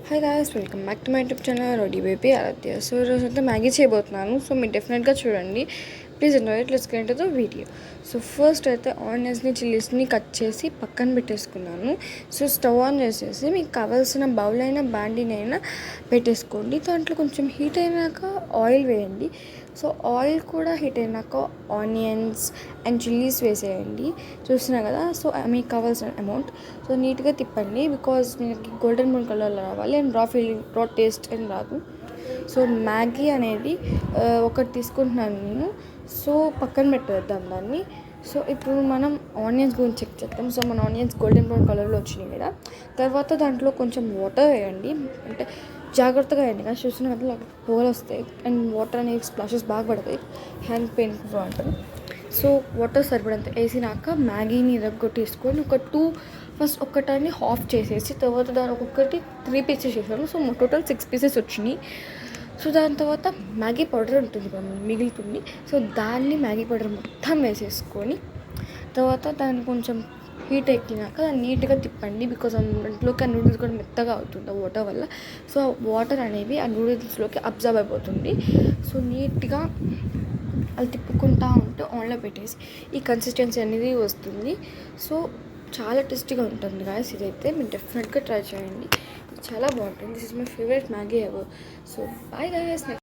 Hi guys, welcome back to my YouTube channel roadie baby Aaradhya. So ఈరోజు అయితే Maggi చేయబోతున్నాను. So మీరు డెఫినెట్గా చూడండి. Please enjoy it. Let's get into the video. So first అయితే ఆనియన్స్ని చిల్లీస్ని కట్ చేసి పక్కన పెట్టేసుకున్నాను. సో స్టవ్ ఆన్ చేసేసి మీకు కావాల్సిన బౌల్ అయినా బాండీనైనా పెట్టేసుకోండి. దాంట్లో కొంచెం హీట్ అయినాక ఆయిల్ వేయండి. సో ఆయిల్ కూడా హీట్ అయినాక ఆనియన్స్ అండ్ చిల్లీస్ వేసేయండి. చూస్తున్నా కదా. సో మీకు కావాల్సిన అమౌంట్ సో నీట్గా తిప్పండి, బికాజ్ మీకు గోల్డెన్ బ్రౌన్ కలర్లో రావాలి అండ్ రా టేస్ట్ అని రాదు. సో మ్యాగీ అనేది ఒకటి తీసుకుంటున్నాను నేను. సో పక్కన పెట్టేద్దాం దాన్ని. సో ఇప్పుడు మనం ఆనియన్స్ గురించి చెక్ చేద్దాం. సో మన ఆనియన్స్ గోల్డెన్ బ్రౌన్ కలర్లో వచ్చినాయి కదా. తర్వాత దాంట్లో కొంచెం వాటర్ వేయండి, అంటే జాగ్రత్తగా వేయండి కదా. చూసిన కదా పొగలు వస్తాయి అండ్ వాటర్ అనేవి స్ప్లాషెస్ బాగా పడతాయి, హ్యాండ్ పెయిన్ కూడా అంటారు. సో వాటర్ సరిపడంత వేసినాక మ్యాగీని ఇరగొట్టేసుకొని ఫస్ట్ ఒక్కటాన్ని హాఫ్ చేసేసి తర్వాత దాని ఒక్కొక్కటి 3 పీసెస్ చేశాను. సో టోటల్ 6 పీసెస్ వచ్చినాయి. సో దాని తర్వాత మ్యాగీ పౌడర్ ఉంటుంది మిగులుతుంది. సో దాన్ని మ్యాగీ పౌడర్ మొత్తం వేసేసుకొని తర్వాత దాన్ని కొంచెం హీట్ ఎక్కినాక దాన్ని నీట్గా తిప్పండి, బికాజ్ అందులోకి ఆ నూడిల్స్ కూడా మెత్తగా అవుతుంది ఆ వాటర్ వల్ల. సో వాటర్ అనేవి ఆ నూడిల్స్లోకి అబ్జర్వ్ అయిపోతుంది. సో నీట్గా అది తిప్పుకుంటూ ఉంటే ఆన్లో పెట్టేసి ఈ కన్సిస్టెన్సీ అనేది వస్తుంది. సో చాలా టేస్టీగా ఉంటుంది గాయస్. ఇదైతే మీరు డెఫినెట్గా ట్రై చేయండి, చాలా బాగుంటుంది. This is my favourite Maggi ever. So bye guys.